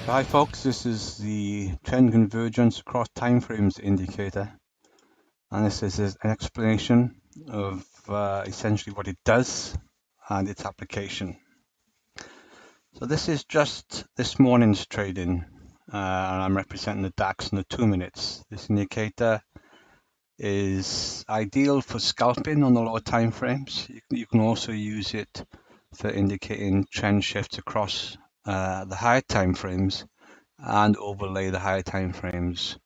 So hi folks, this is the trend convergence across timeframes indicator, and this is an explanation of essentially what it does and its application. So this is just this morning's trading, and I'm representing the DAX in the 2 minutes. This indicator is ideal for scalping on the lower timeframes. You can also use it for indicating trend shifts across the higher timeframes, and overlay the higher time frames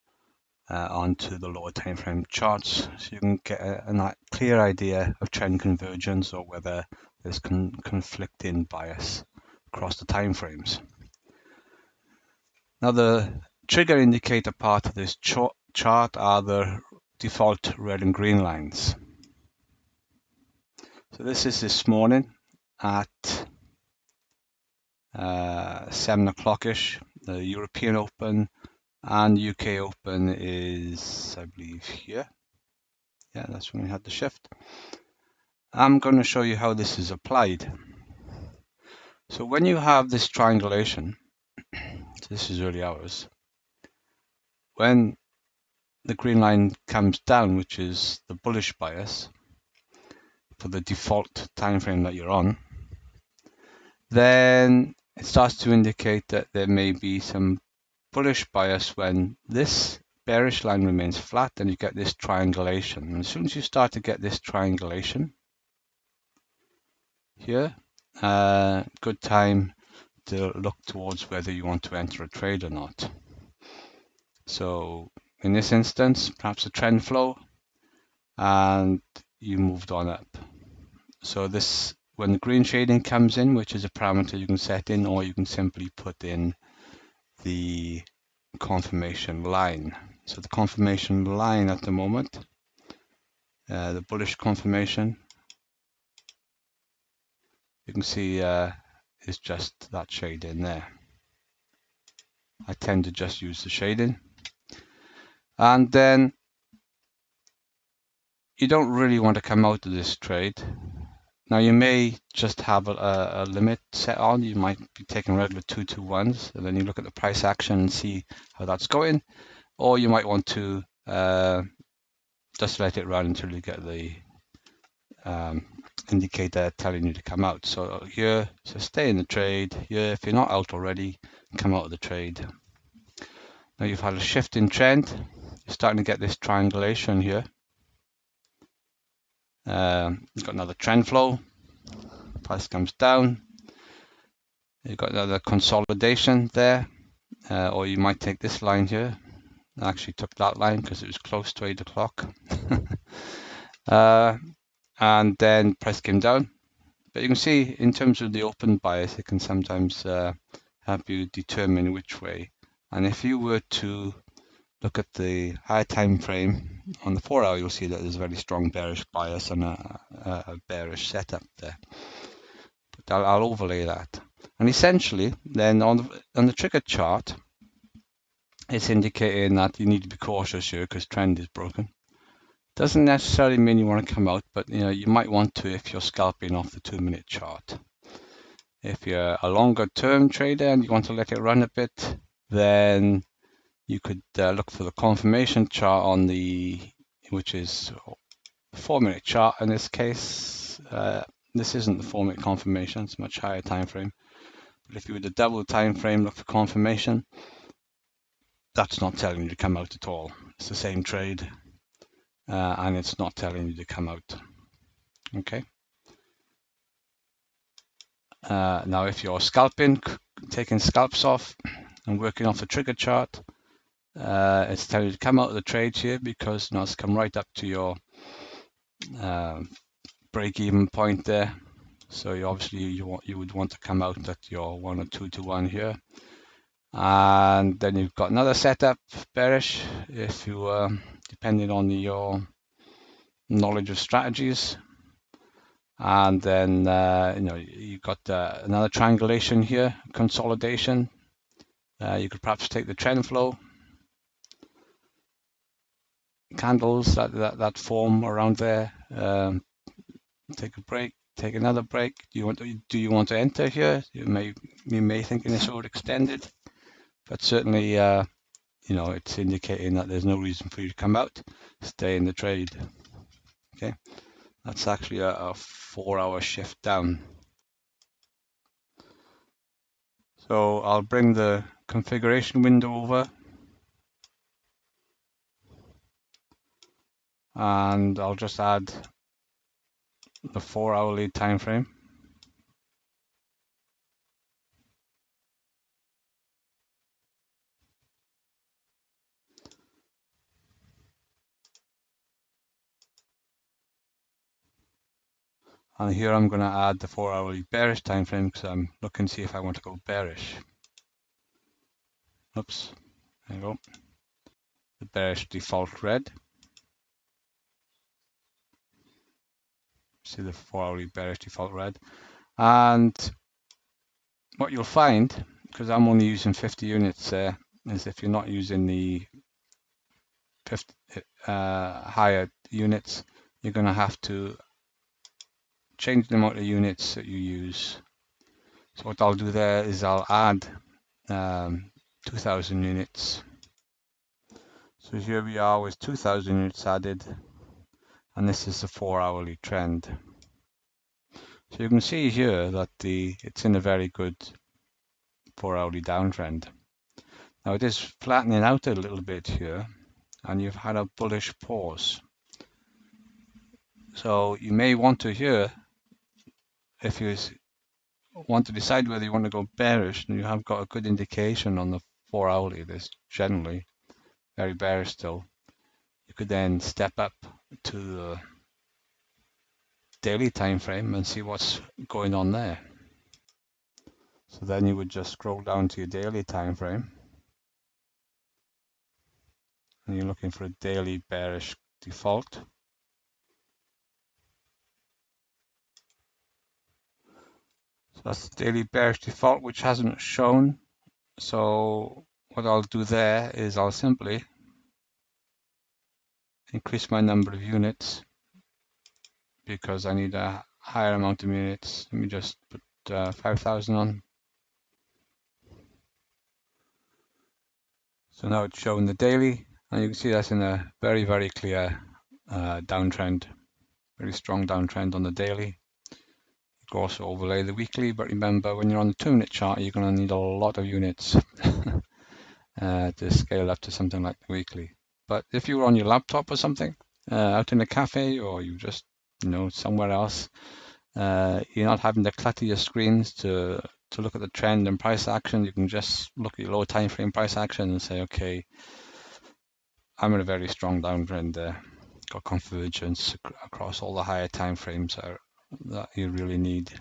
onto the lower time frame charts, so you can get a clear idea of trend convergence or whether there's conflicting bias across the time frames. Now the trigger indicator part of this chart are the default red and green lines. So this is this morning at 7 o'clock-ish. The European Open and UK Open is, I believe, here. Yeah, that's when we had the shift. I'm going to show you how this is applied. So when you have this triangulation, so this is early hours, when the green line comes down, which is the bullish bias for the default time frame that you're on, then it starts to indicate that there may be some bullish bias when this bearish line remains flat and you get this triangulation. And as soon as you start to get this triangulation here, good time to look towards whether you want to enter a trade or not. So in this instance, perhaps a trend flow, and you moved on up. So this, when the green shading comes in, which is a parameter you can set in, or you can simply put in the confirmation line. So the confirmation line at the moment, the bullish confirmation, you can see is just that shade in there. I tend to just use the shading. And then you don't really want to come out of this trade. Now you may just have a limit set on. You might be taking regular 221s, and then you look at the price action and see how that's going. Or you might want to just let it run until you get the indicator telling you to come out. So here, so stay in the trade. Here, if you're not out already, come out of the trade. Now you've had a shift in trend. You're starting to get this triangulation here. You've got another trend flow. Price comes down. You've got another consolidation there. Or you might take this line here. I actually took that line because it was close to 8 o'clock. And then price came down. But you can see in terms of the open bias, it can sometimes help you determine which way. And if you were to look at the higher time frame on the 4 hour, you'll see that there's a very strong bearish bias and a bearish setup there. But I'll overlay that. And essentially, then on the trigger chart, it's indicating that you need to be cautious here because trend is broken. Doesn't necessarily mean you want to come out, but you might want to if you're scalping off the 2 minute chart. If you're a longer term trader and you want to let it run a bit, then you could look for the confirmation chart on which is the 4 minute chart in this case. This isn't the 4 minute confirmation, it's a much higher time frame. But if you were the double time frame, look for confirmation, that's not telling you to come out at all. It's the same trade, and it's not telling you to come out. Okay. Now if you're scalping, taking scalps off and working off the trigger chart, it's telling you to come out of the trade here because it's come right up to your break-even point there. So you would want to come out at your 1 or 2 to 1 here, and then you've got another setup bearish if you depending on your knowledge of strategies. And then you've got another triangulation here, consolidation. You could perhaps take the trend flow candles that form around there. Take a break, take another break. Do you want to enter here? You may thinking it's overextended. but certainly you know, it's indicating that there's no reason for you to come out, stay in the trade. Okay, that's actually a 4-hour shift down. So I'll bring the configuration window over, and I'll just add the 4-hour lead time frame. And here I'm going to add the 4-hourly bearish time frame because I'm looking to see if I want to go bearish. Oops, there you go. The bearish default red. See the 4-hourly bearish default red. And what you'll find, because I'm only using 50 units there, is if you're not using the 50, higher units, you're going to have to change the amount of units that you use. So what I'll do there is I'll add 2,000 units. So here we are with 2,000 units added, and this is the 4-hourly trend. So you can see here that it's in a very good 4-hourly downtrend. Now it is flattening out a little bit here, and you've had a bullish pause. So you may want to here, if you want to decide whether you want to go bearish, and you have got a good indication on the 4-hourly, this generally very bearish still, you could then step up to the daily time frame and see what's going on there. So then you would just scroll down to your daily time frame, and you're looking for a daily bearish default. So that's the daily bearish default, which hasn't shown. So what I'll do there is I'll simply increase my number of units because I need a higher amount of units. Let me just put 5,000 on. So now it's showing the daily, and you can see that's in a very, very clear downtrend, very strong downtrend on the daily. You can also overlay the weekly, but remember when you're on the 2-minute chart, you're going to need a lot of units to scale up to something like the weekly. But if you were on your laptop or something, out in a cafe, or you just, you know, somewhere else, you're not having to clutter your screens to look at the trend and price action. You can just look at your low time frame price action and say, okay, I'm in a very strong downtrend there. Got convergence across all the higher time frames that you really need,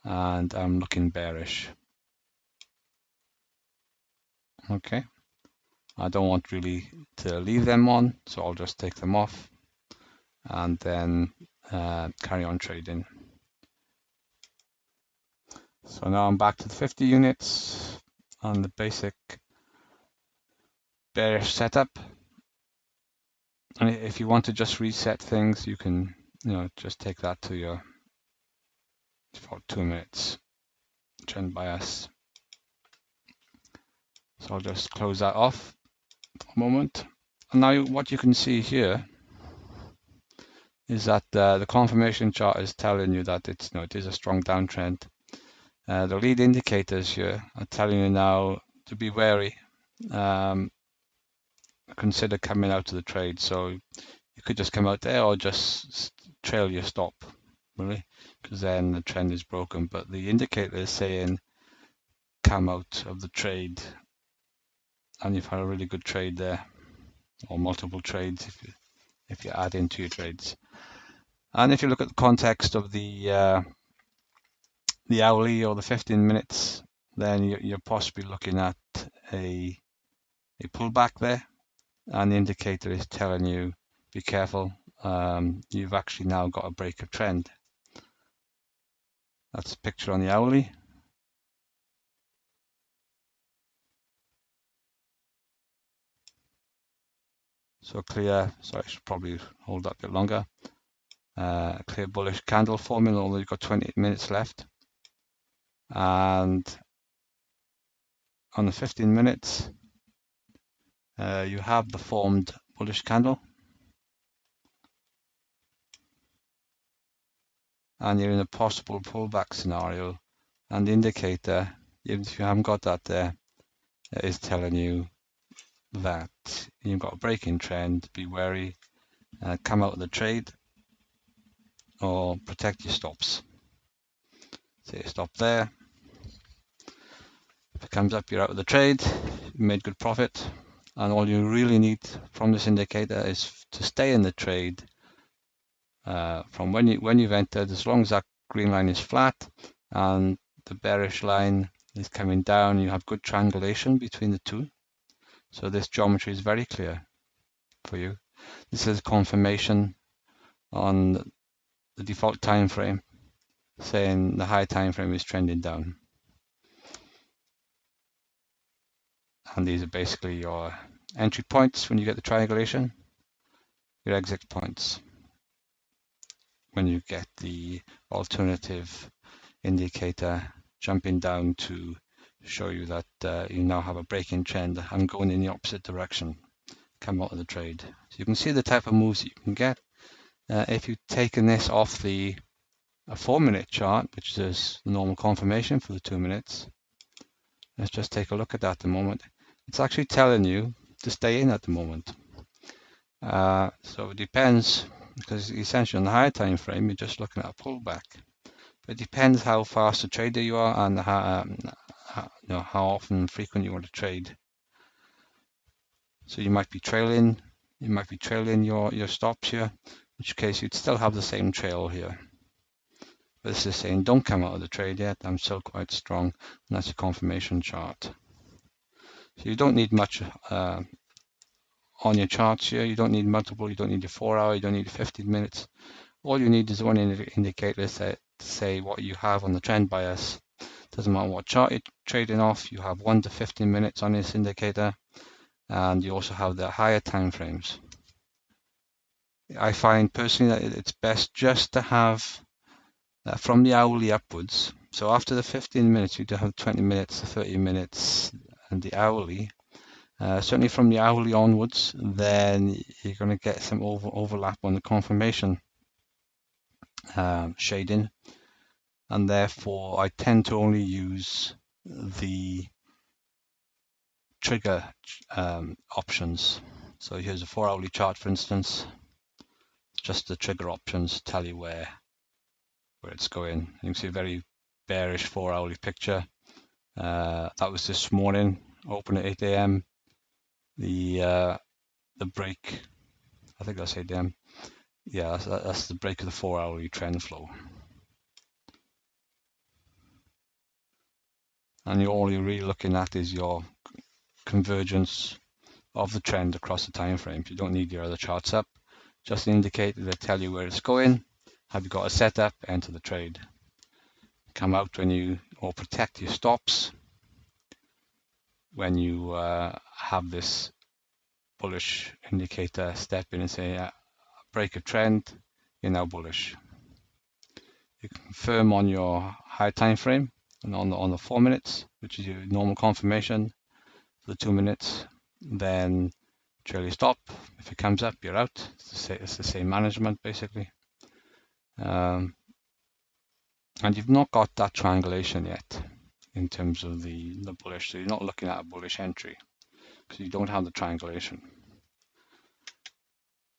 and I'm looking bearish. Okay, I don't want really to leave them on, so I'll just take them off and then carry on trading. So now I'm back to the 50 units on the basic bearish setup. And if you want to just reset things, you can, you know, just take that to your default 2 minutes trend bias. So I'll just close that off for a moment. And now what you can see here is that the confirmation chart is telling you that it's, you know, it is a strong downtrend. The lead indicators here are telling you now to be wary. Consider coming out of the trade. So you could just come out there or just trail your stop, really, because then the trend is broken. But the indicator is saying come out of the trade, and you've had a really good trade there, or multiple trades if you add into your trades. And if you look at the context of the hourly or the 15 minutes, then you're possibly looking at a pullback there, and the indicator is telling you be careful. You've actually now got a break of trend. That's a picture on the hourly. So clear, so I should probably hold that a bit longer. Clear bullish candle forming, although you've got 28 minutes left. And on the 15 minutes, you have the formed bullish candle, and you're in a possible pullback scenario, and the indicator, even if you haven't got that there, is telling you that you've got a breaking trend, be wary, come out of the trade or protect your stops. So you stop there. If it comes up, you're out of the trade, you made good profit, and all you really need from this indicator is to stay in the trade from when you've entered, as long as that green line is flat and the bearish line is coming down, you have good triangulation between the two. So this geometry is very clear for you. This is confirmation on the default time frame, saying the high time frame is trending down. And these are basically your entry points when you get the triangulation, your exit points when you get the alternative indicator jumping down to show you that you now have a breaking trend and going in the opposite direction, come out of the trade. So you can see the type of moves that you can get. If you've taken this off the 4-minute chart, which is the normal confirmation for the 2 minutes, let's just take a look at that at the moment. It's actually telling you to stay in at the moment. So it depends, because essentially on the higher time frame, you're just looking at a pullback. But it depends how fast a trader you are and how often and frequent you want to trade. So you might be trailing, your stops here, in which case you'd still have the same trail here. But this is saying don't come out of the trade yet, I'm still quite strong, and that's a confirmation chart. So you don't need much on your charts here. You don't need multiple, you don't need your 4 hour, you don't need 15 minutes. All you need is one indicator to say what you have on the trend bias. Doesn't matter what chart you're trading off, you have 1 to 15 minutes on this indicator, and you also have the higher time frames. I find personally that it's best just to have from the hourly upwards. So after the 15 minutes, you do have 20 minutes, 30 minutes, and the hourly. Certainly from the hourly onwards, then you're going to get some overlap on the confirmation shading, and therefore I tend to only use the trigger options. So here's a 4 hourly chart, for instance. Just the trigger options tell you where it's going. You can see a very bearish 4 hourly picture. That was this morning, open at 8 a.m. The break, I think that's 8 a.m. Yeah, that's the break of the 4 hourly trend flow. And all you're really looking at is your convergence of the trend across the time frames. You don't need your other charts up. Just an indicator that tell you where it's going. Have you got a setup? Enter the trade. Come out when you, or protect your stops when you have this bullish indicator step in and say break a trend, you're now bullish. You confirm on your high time frame and on the 4 minutes, which is your normal confirmation for the 2 minutes. Then trail your stop. If it comes up, you're out. It's the same management basically. And you've not got that triangulation yet in terms of the bullish. So you're not looking at a bullish entry because you don't have the triangulation.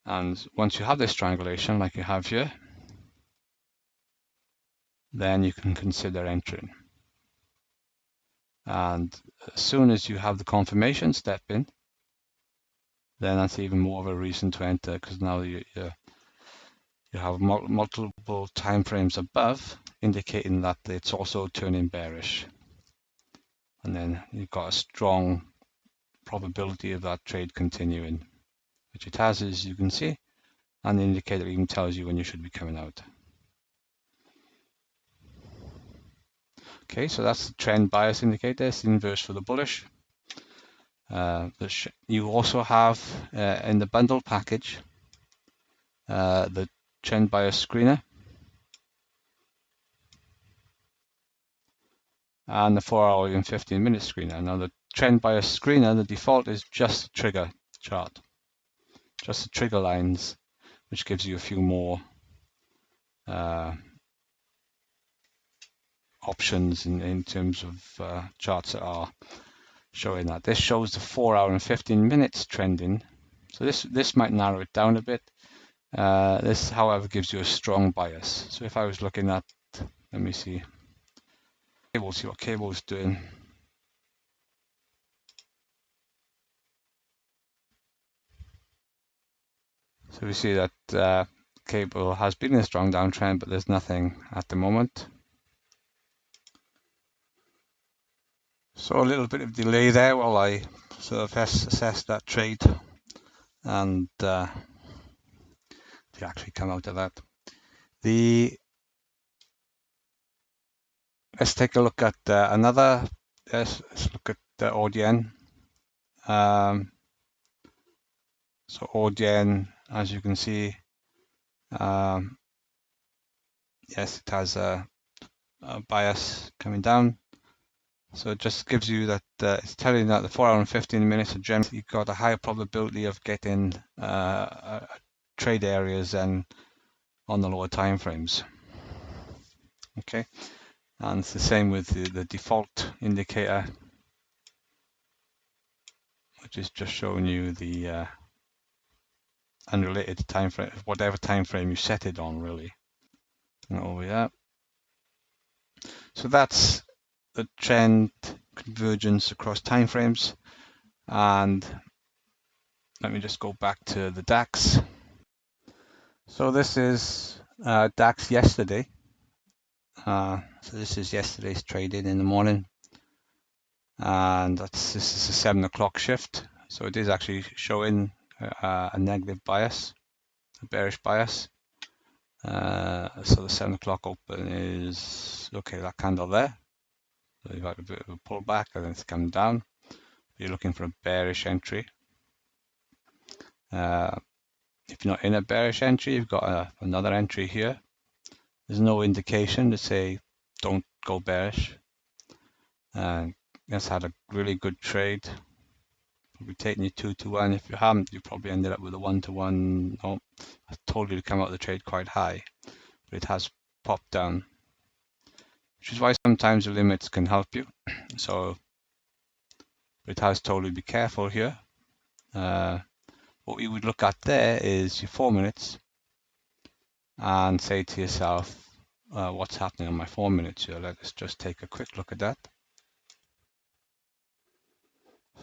And once you have this triangulation like you have here, then you can consider entering. And as soon as you have the confirmation step in, then that's even more of a reason to enter, because now you have multiple time frames above indicating that it's also turning bearish. And then you've got a strong probability of that trade continuing, which it has, as you can see, and the indicator even tells you when you should be coming out. Okay, so that's the trend bias indicator. It's the inverse for the bullish. You also have in the bundle package the trend bias screener and the 4 hour and 15 minute screener. Now the trend bias screener, the default is just a trigger chart, just the trigger lines, which gives you a few more options in terms of charts that are showing that. This shows the 4 hour and 15 minutes trending. So this might narrow it down a bit. This, however, gives you a strong bias. So if I was looking at, let me see, cable, see what cable is doing. So we see that cable has been in a strong downtrend, but there's nothing at the moment. So a little bit of delay there while I sort of assess that trade and to actually come out of that. Let's take a look at another. Let's look at the ODN. So ODN, as you can see, yes, it has a bias coming down. So it just gives you that, it's telling you that the 4 hour and 15 minutes of generally you've got a higher probability of getting trade areas than on the lower time frames. Okay, and it's the same with the default indicator, which is just showing you the unrelated time frame, whatever time frame you set it on, really. And over there. So that's the trend convergence across time frames. And let me just go back to the DAX. So this is DAX yesterday. So this is yesterday's trading in the morning, and this is a 7 o'clock shift. So it is actually showing a negative bias, a bearish bias. So the 7 o'clock open is okay. That candle there. So you've had a bit of a pullback, and it's come down. You're looking for a bearish entry. If you're not in a bearish entry, you've got another entry here. There's no indication to say don't go bearish. It's had a really good trade. Probably taking you 2-1. If you haven't, you probably ended up with a 1-1. Oh, I told you to come out of the trade quite high, but it has popped down, which is why sometimes the limits can help you. So it has told you to be careful here. What you would look at there is your 4 minutes and say to yourself, what's happening on my 4 minutes here? Let's just take a quick look at that.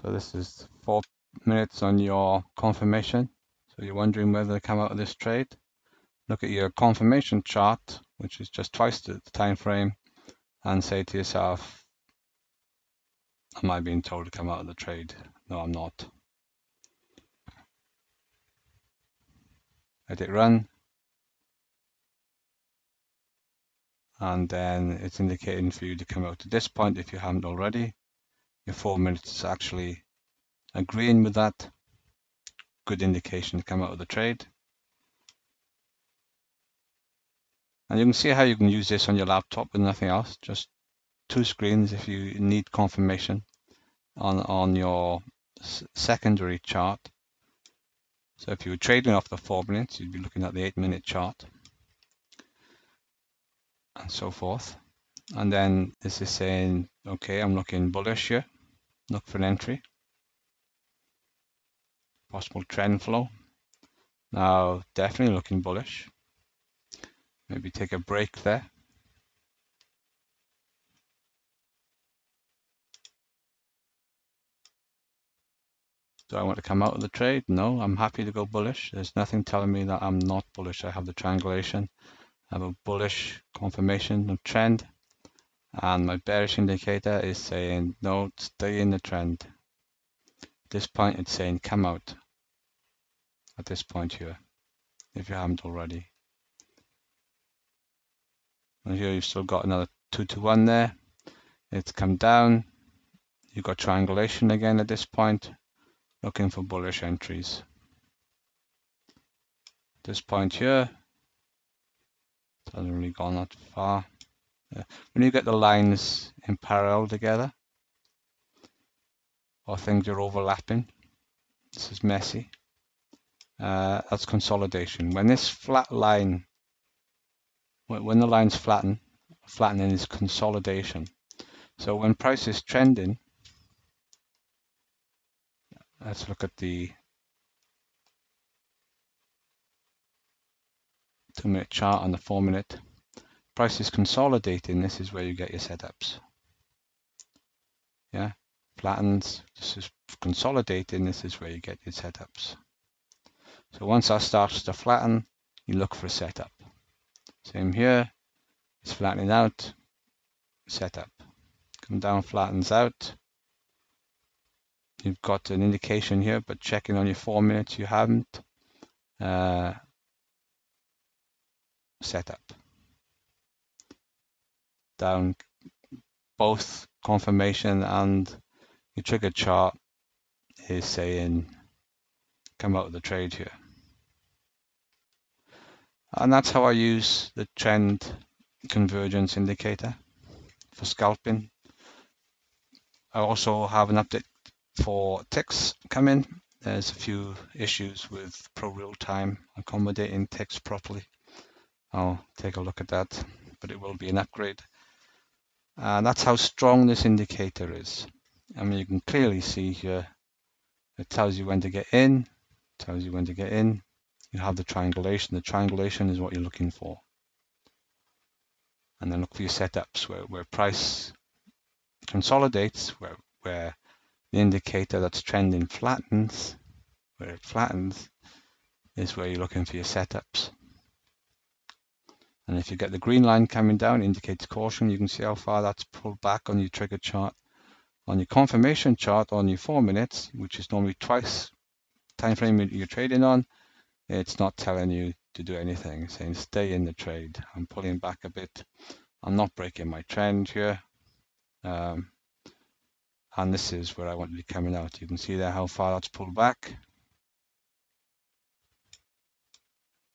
So this is 4 minutes on your confirmation. So you're wondering whether to come out of this trade. Look at your confirmation chart, which is just twice the time frame, and say to yourself, am I being told to come out of the trade? No, I'm not. Let it run. And then it's indicating for you to come out at this point if you haven't already. Your 4 minutes is actually agreeing with that. Good indication to come out of the trade. And you can see how you can use this on your laptop with nothing else, just 2 screens if you need confirmation on your secondary chart. So if you were trading off the 4 minutes, you'd be looking at the 8-minute chart and so forth. And then this is saying, okay, I'm looking bullish here. Look for an entry. Possible trend flow. Now, definitely looking bullish. Maybe take a break there. Do I want to come out of the trade? No, I'm happy to go bullish. There's nothing telling me that I'm not bullish. I have the triangulation. I have a bullish confirmation of trend. And my bearish indicator is saying, no, stay in the trend. At this point, it's saying, come out. At this point here, if you haven't already. And here you've still got another 2-1 there. It's come down. You've got triangulation again at this point. Looking for bullish entries. This point here, it hasn't really gone that far. When you get the lines in parallel together, or things are overlapping. This is messy. That's consolidation. When this flat line, when the line's flattening is consolidation. So when price is trending, let's look at the 2-minute chart and the 4-minute. Price is consolidating. This is where you get your setups. Yeah, flattens. This is consolidating. This is where you get your setups. So once that starts to flatten, you look for a setup. Same here. It's flattening out. Setup. Come down, flattens out. You've got an indication here, but checking on your 4 minutes, you haven't. Setup. Down, both confirmation and your trigger chart is saying come out of the trade here. And that's how I use the trend convergence indicator for scalping. I also have an update for ticks coming. There's a few issues with Prorealtime accommodating ticks properly. I'll take a look at that, but it will be an upgrade. And that's how strong this indicator is. I mean, you can clearly see here, it tells you when to get in, tells you when to get in. You have the triangulation. The triangulation is what you're looking for. And then look for your setups where price consolidates, where the indicator that's trending flattens, where it flattens is where you're looking for your setups. And if you get the green line coming down, it indicates caution. You can see how far that's pulled back on your trigger chart. On your confirmation chart on your 4 minutes, which is normally twice time frame you're trading on, it's not telling you to do anything. It's saying stay in the trade. I'm pulling back a bit. I'm not breaking my trend here. And this is where I want to be coming out. You can see there how far that's pulled back.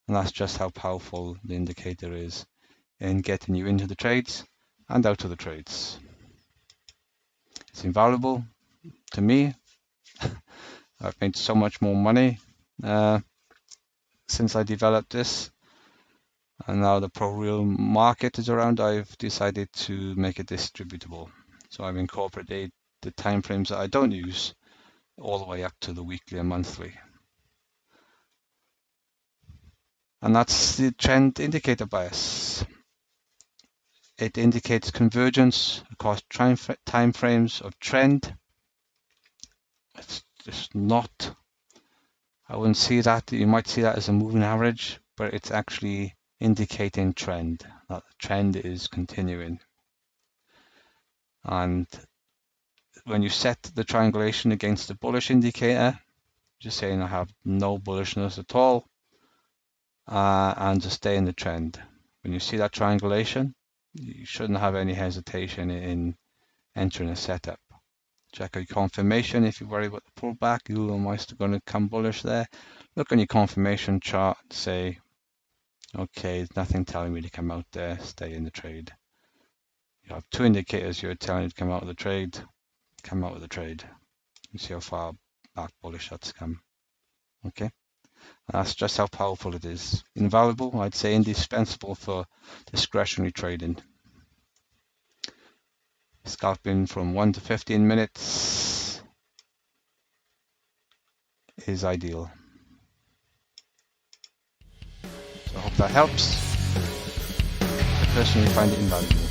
And that's just how powerful the indicator is in getting you into the trades and out of the trades. It's invaluable to me. I've made so much more money since I developed this. And now the Proreal market is around, I've decided to make it distributable. So I've incorporated the timeframes that I don't use all the way up to the weekly and monthly. And that's the trend indicator bias. It indicates convergence across time frames of trend. It's just not, I wouldn't see that, you might see that as a moving average, but it's actually indicating trend, that the trend is continuing. And when you set the triangulation against the bullish indicator, just saying I have no bullishness at all, and just stay in the trend. When you see that triangulation, you shouldn't have any hesitation in entering a setup. Check your confirmation if you worry about the pullback. Am I still going to come bullish there? Look on your confirmation chart, say, okay, there's nothing telling me to come out there, stay in the trade. You have two indicators here telling you to come out of the trade, come out of the trade. You see how far back bullish that's come. Okay. That's just how powerful it is. Invaluable, I'd say indispensable for discretionary trading. Scalping from 1 to 15 minutes is ideal. So I hope that helps. I personally find it invaluable.